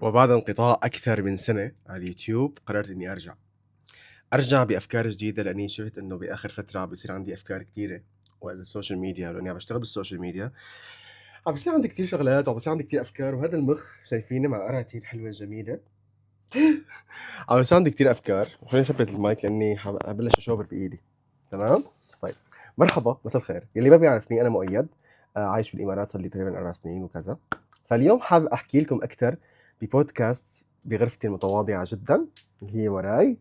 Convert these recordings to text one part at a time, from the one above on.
وبعد انقطاع أكثر من سنة على اليوتيوب قررت إني أرجع بأفكار جديدة لأني شفت إنه بآخر فترة عم بيصير عندي أفكار كتيرة، وإذا السوشيال ميديا لأني عم بشتغل بالسوشيال ميديا عم بيصير عندي كتير شغلات وعم بيصير عندي كتير أفكار، وهذا المخ شايفيني مع قرعة كتير حلوة جميلة. عم بيصير عندي كتير أفكار، وخليني أثبت المايك لأني حبلش أشاور بإيدي. تمام؟ طيب، مرحبا، مساء الخير. يلي ما بيعرفني أنا مؤيد، عايش بالإمارات صار لي تقريبا 4 سنين وكذا. فاليوم حابب أحكي لكم أكثر ببودكاست بغرفتي المتواضعة جدا اللي هي وراي،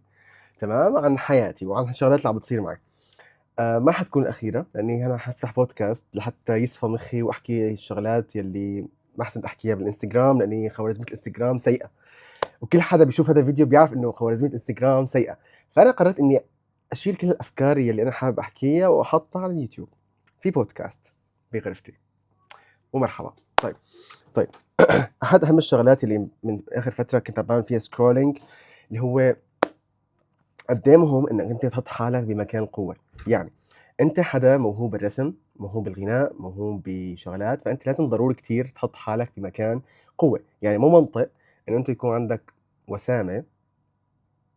تمام، عن حياتي وعن الشغلات اللي عم بتصير معي. ما حتكون الأخيرة لأني أنا حفتح بودكاست لحتى يصفى مخي وأحكي الشغلات يلي ما أحسن أحكيها بالإنستغرام، لأني خوارزمية الإنستغرام سيئة، وكل حدا بيشوف هذا الفيديو بيعرف إنه خوارزمية إنستغرام سيئة. فأنا قررت إني أشيل كل الأفكار يلي أنا حابب أحكيها وأحطها على اليوتيوب في بودكاست بغرفتي. ومرحبا. طيب أحد أهم الشغلات اللي من آخر فترة كنت عم بعمل فيها سكرولينج اللي هو قد إيه مهم إنك أنت تحط حالك بمكان القوة. يعني أنت حدا موهوب بالرسم، موهوب بالغناء، موهوب بشغلات، فأنت لازم ضروري كتير تحط حالك بمكان قوة. يعني مو منطق إن أنت يكون عندك وسامة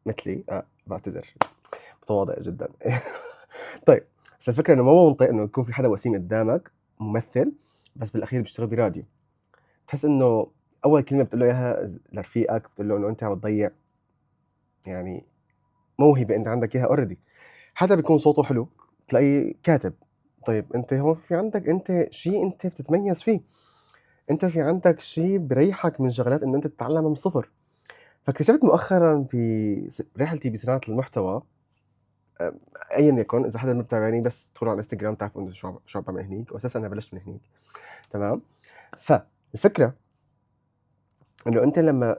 مثلي، بعتذر، متواضع جدا. طيب، فالفكرة إنه مو منطق إنه يكون في حدا وسيم قدامك ممثل بس بالأخير بيشتغل براديو. تحس إنه أول كلمة بتقول له إياها لرفيقك بتقول له إنه أنت عم تضيع يعني موهبة أنت عندك إياها already. حدا بيكون صوته حلو تلاقيه كاتب. طيب أنت هون في عندك أنت شيء أنت بتتميز فيه، أنت في عندك شيء بريحك من شغلات إنه أنت تتعلمها من الصفر. فاكتشفت مؤخرا في رحلتي بصناعة المحتوى، آه، أيا يكن، إذا حدا ما بتابعني بس تدخلوا على الانستغرام تعرفوا إنه شو عم بعمل هنيك، وأساسا أنا بلشت من هنيك. تمام. فالفكرة إنه أنت لما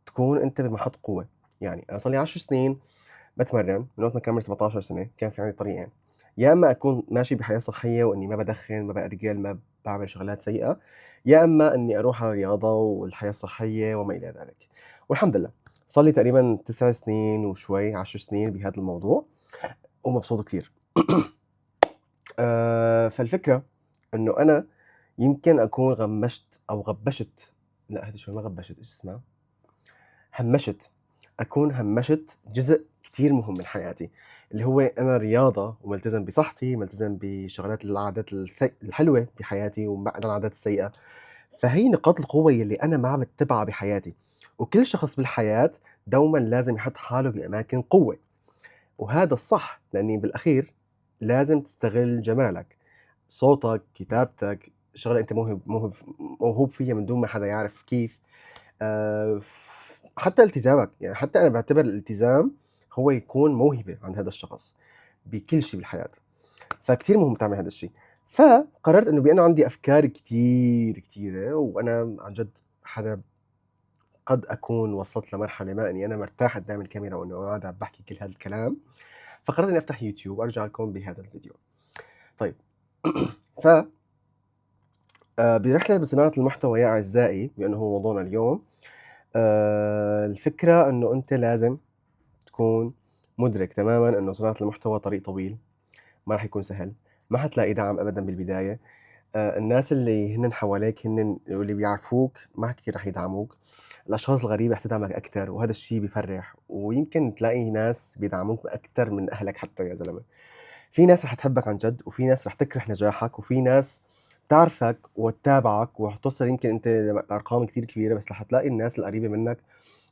تكون أنت بمحط قوة، يعني أنا صار لي 10 سنين بتمرن من وقت ما كان عمري 17 سنة. كان في عندي طريقين: يا إما أكون ماشي بحياة صحية وإني ما بدخن، ما بأرجل، ما بعمل شغلات سيئة، يا إما إني أروح على الرياضة والحياة الصحية وما إلى ذلك. والحمد لله صار لي تقريبا 9 سنين وشوي، 10 سنين بهذا الموضوع، ومبسوط كتير. فالفكرة إنه أنا يمكن أكون غمشت أو غبشت، لا هذه شو، ما غبشت، إيش اسمها، همشت، أكون همشت جزء كتير مهم من حياتي، اللي هو أنا رياضة وملتزم بصحتي، ملتزم بشغلات العادات الحلوة بحياتي وبعد العادات السيئة. فهي نقاط القوة يلي أنا ما عم اتبعها بحياتي. وكل شخص بالحياة دوما لازم يحط حاله بأماكن قوة، وهذا الصح، لأني بالأخير لازم تستغل جمالك، صوتك، كتابتك، شغلة أنت موهوب فيها من دون ما حدا يعرف كيف. حتى التزامك، يعني حتى أنا باعتبر الالتزام هو يكون موهبة عند هذا الشخص بكل شيء بالحياة. فكتير مهم تعمل هذا الشيء. فقررت إنه بأنه عندي أفكار كتير كتيرة، وأنا عن جد حدا قد أكون وصلت لمرحلة ما إني أنا مرتاح قدام الكاميرا وإنه قاعد عم بحكي كل هذا الكلام. فقررت إني أفتح يوتيوب وأرجع لكم بهذا الفيديو. طيب. ف برحلة بصناعة المحتوى يا أعزائي، لأنه هو موضوعنا اليوم، الفكرة إنه أنت لازم تكون مدرك تمامًا إنه صناعة المحتوى طريق طويل، ما راح يكون سهل، ما حتلاقي دعم أبدًا بالبداية. الناس اللي هنن حواليك هنن واللي بيعرفوك ما كتير راح يدعموك، الأشخاص الغريبة رح تدعمك أكتر، وهذا الشي بيفرح، ويمكن تلاقي ناس بيدعموك أكتر من أهلك حتى يا زلمة. في ناس رح تحبك عن جد، وفي ناس رح تكره نجاحك، وفي ناس تعرفك وتتابعك وحتوصل يمكن أنت لأرقام كتير كبيرة، بس رح تلاقي الناس القريبة منك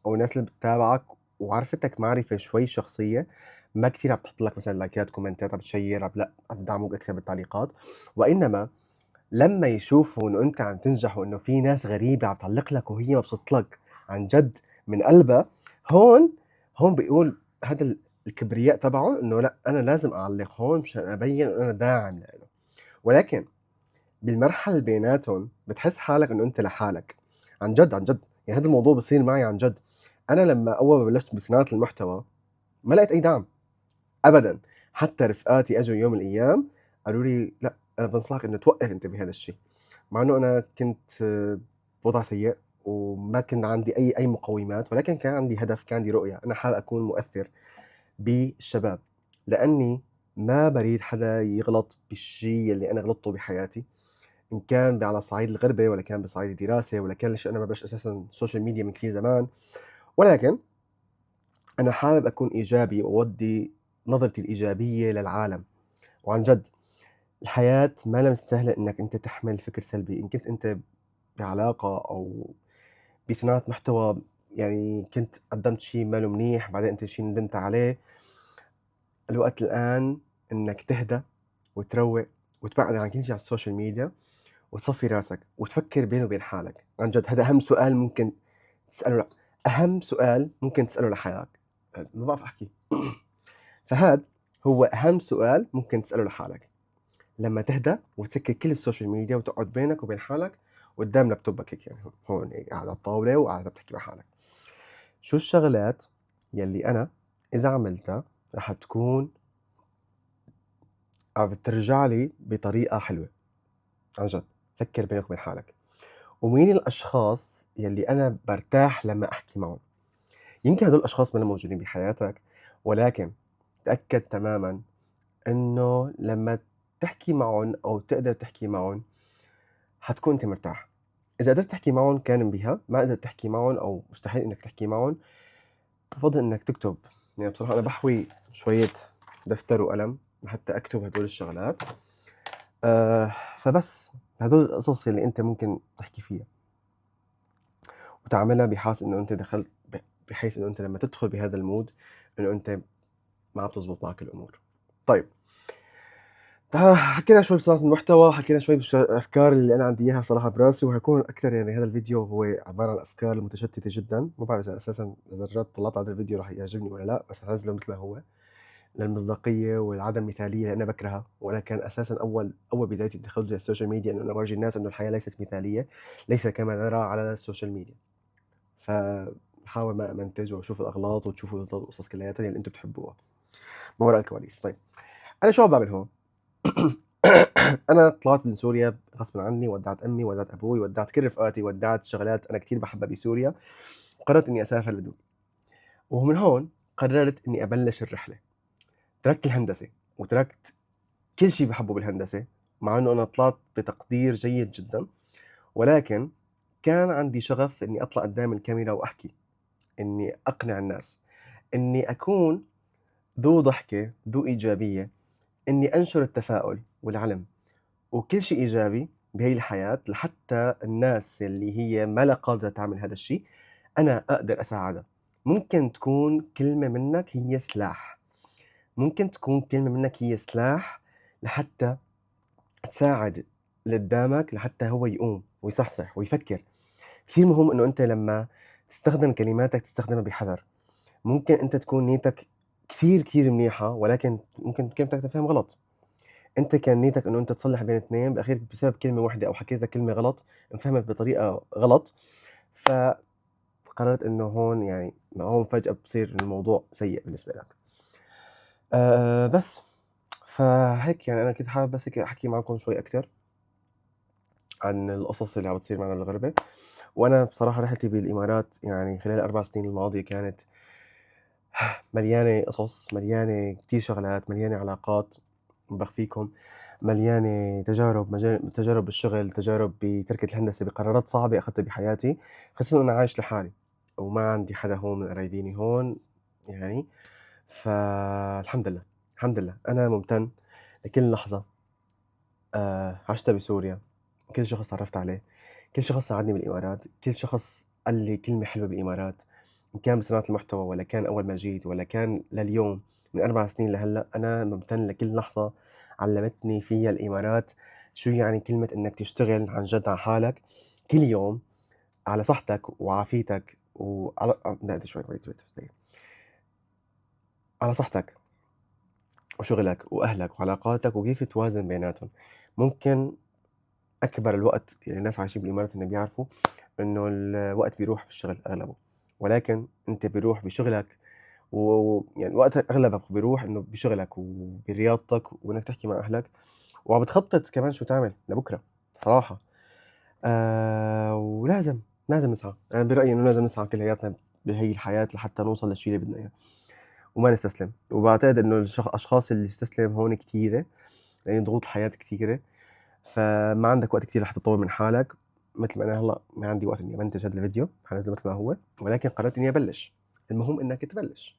أو الناس اللي بتتابعك وعرفتك معرفة شوي شخصية ما كتير عم تحط لك مثلًا لايكات، كومنتات، عم تشير، لأ عم تدعموك أكتر بالتعليقات، وإنما لمّا يشوفوا إنه أنت عم تنجح وإنه في ناس غريبة عم تعلّق لك وهي مبسوطة لك عن جد من قلبها، هون بيقول هذا الكبرياء تبعه إنه لأ أنا لازم أعلّق هون مشان أبيّن إنه أنا داعم لإله. ولكن بالمرحلة اللي بيناتهم بتحس حالك إنه أنت لحالك. عن جد، عن جد، يعني هذا الموضوع بيصير معي عن جد. أنا لمّا أول ما بلشت بصناعة المحتوى ما لقيت أي دعم أبدًا. حتى رفقاتي أجوا يوم من الأيام قالوا لي: "لأ أنا بانصحك إنه توقّف أنت بهذا الشي." مع إنه أنا كنت بوضع سيء وما كان عندي أي مقومات، ولكن كان عندي هدف، كان عندي رؤية، أنا حابب أكون مؤثر بالشباب، لأني ما باريد حدا يغلط بالشي اللي أنا غلطته بحياتي. إن كان على صعيد الغربة ولا كان بصعيد الدراسة ولا كان أنا ما بلش أساسًا السوشيال ميديا من كتير زمان، ولكن أنا حابب أكون إيجابي وأودّي نظرتي الإيجابية للعالم، وعن جد الحياة ما لها مستاهلة إنك أنت تحمل فكر سلبي، إن كنت أنت بعلاقة أو بصناعة محتوى يعني كنت قدّمت شي ما له منيح بعدين أنت شي ندمت عليه، الوقت الآن إنك تهدى وتروّق وتبعد عن كل شي على السوشيال ميديا وتصفّي راسك وتفكّر بيني وبين حالك، عن جد هذا أهم سؤال ممكن تسأله أهم سؤال ممكن تسأله لحالك، ما باعرف أحكي فهاد هو أهم سؤال ممكن تسأله لحالك، لمّا تهدى وتسكّر كل السوشيال ميديا وتقعد بينك وبين حالك قدّام لابتوبك هيك يعني هون هيك قاعد على الطاولة وقاعد عم تحكي مع حالك، شو الشغلات يلّي أنا إذا عملتها رح تكون عم بترجع لي بطريقة حلوة، عن جد فكّر بينك وبين حالك، ومين الأشخاص يلّي أنا بارتاح لمّا أحكي معهم، يمكن هدول الأشخاص مَنّا موجودين بحياتك، ولكن تأكد تمامًا إنه لمّا تحكي معهم أو تقدر تحكي معهم حتكون أنت مرتاح، إذا قدرت تحكي معهم كان بها، ما قدرت تحكي معهم أو مستحيل إنك تحكي معهم، بافضّل إنك تكتب، يعني بصراحة أنا باحوي شوية دفتر وقلم لحتى أكتب هدول الشغلات، فبس هدول القصص اللي أنت ممكن تحكي فيها، وتعملها بحيث إنه أنت دخلت بحيث إنه أنت لمّا تدخل بهذا الmood إنه أنت ما عم تزبط معك الأمور. طيب حكينا شوي بصناعة المحتوى، حكينا شوي الأفكار اللي أنا عندي إياها بصراحة براسي، وهيكون أكتر يعني هذا الفيديو هو عبارة عن أفكار متشتتة جدًا، ما بعرف إذا أساسًا إذا رجعت طلعت على هذا الفيديو راح يعجبني والّا لأ، بس هانزله مثل ما هو للمصداقية والعدم مثالية اللي أنا باكرهها، وأنا كان أساسًا أول بداية دخولي للسوشيال ميديا إنه أنا أورجي الناس إنه الحياة ليست مثالية، ليس كما نرى على السوشيال ميديا، فباحاول ما أمنتج وأشوف الأغلاط وتشوفوا القصص كلياتها اللي أنتم بتحبوها ما وراء الكواليس. طيب أنا شو عم باعمل هون؟ أنا طلعت من سوريا غصبٍ عني، ودّعت أمي، ودّعت أبوي، ودّعت كل رفقاتي، ودّعت شغلات أنا كتير باحبها بسوريا، وقررت إني أسافر لدبي، ومن هون قررت إني أبلش الرحلة، تركت الهندسة، وتركت كل شي باحبه بالهندسة، مع إنه أنا طلعت بتقدير جيد جدًا، ولكن كان عندي شغف إني أطلع قدام الكاميرا وأحكي، إني أقنع الناس، إني أكون ذو ضحكة، ذو إيجابية، إني أنشر التفاؤل والعلم. وكل شيء إيجابي بهي الحياة لحتى الناس اللي هي ما لها قادرة تعمل هذا الشيء أنا أقدر أساعدها ممكن تكون كلمة منك هي سلاح ممكن تكون كلمة منك هي سلاح لحتى تساعد اللي قدامك لحتى هو يقوم ويصحصح ويفكر كثير مهم إنه أنت لما تستخدم كلماتك تستخدمها بحذر ممكن أنت تكون نيتك كثير منيحة ولكن ممكن كلمتك تفهم غلط أنت كان نيتك إنه أنت تصلّح بين 2 بالأخير بسبب كلمة واحدة أو حكيت لك كلمة غلط، انفهمت بطريقة غلط، فقررت إنه هون يعني هون فجأة بصير الموضوع سيء بالنسبة لك. بس، فهيك يعني أنا كنت حابب بس هيك أحكي معاكم شوي أكتر عن القصص اللي عم بتصير معنا بالغربة، وأنا بصراحة رحلتي بالإمارات يعني خلال ال4 سنين الماضية كانت مليانة قصص، مليانة كتير شغلات، مليانة علاقات، باخفيكم. مليانة تجارب، تجارب بالشغل، تجارب بتركة الهندسة، بقرارات صعبة أخدتها بحياتي، خاصةً وأنا عايش لحالي، وما عندي حدا هون من قرايبيني هون يعني، فالحمد لله، الحمد لله، أنا ممتن لكل لحظة عشتها بسوريا، كل شخص تعرفت عليه، كل شخص ساعدني بالإمارات، كل شخص قال لي كلمة حلوة بالإمارات، إن كان بصناعة المحتوى والّا كان أول ما جيت والّا كان لليوم من 4 سنين لهلأ، أنا ممتن لكل لحظة علّمتني فيها الإمارات شو يعني كلمة إنك تشتغل عن جد على حالك كل يوم على صحتك وعافيتك وعلى نهدى شوي wait دقيقة، على صحتك وشغلك وأهلك وعلاقاتك وكيف توازن بيناتهم، ممكن أكبر الوقت يعني الناس عايشين بالإمارات هن بيعرفوا إنه الوقت بيروح بالشغل أغلبه، ولكن أنت بيروح بشغلك ويعني وقتك أغلبه بيروح إنه بشغلك وبرياضتك وإنك تحكي مع أهلك، وعم بتخطط كمان شو تعمل لبكرة صراحة، لازم نسعى، أنا برأيي إنه لازم نسعى كلياتنا بهي الحياة لحتى نوصل للشي اللي بدنا إياه، وما نستسلم، وباعتقد إنه الأشخاص اللي بتستسلم هون كتيرة، لإن ضغوط الحياة كتيرة. فما عندك وقت كتير لحتى تطور من حالك، مثل ما أنا هلأ ما عندي وقت إني أمنتج هذا الفيديو، حانزله مثل ما هو، ولكن قررت إني أبلش. المهم إنك تبلش،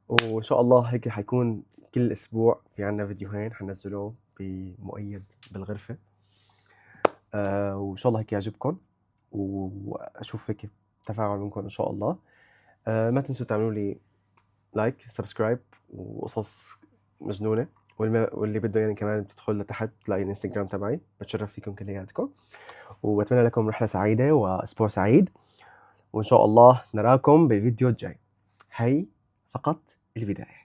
وإن شاء الله هيك حيكون كل أسبوع في عنا فيديوهين حنزله بمؤيد بالغرفة. وإن شاء الله هيك يعجبكم، وأشوف هيك تفاعل منكم إن شاء الله. ما تنسوا تعملوا لي لايك، سبسكرايب، وقصص مجنونة. واللي بده يعني كمان بتدخل لتحت تلاقي الانستغرام تبعي. بتشرف فيكم كلياتكم، وبتمنى لكم رحلة سعيدة وأسبوع سعيد، وإن شاء الله نراكم بالفيديو الجاي. هي فقط البداية.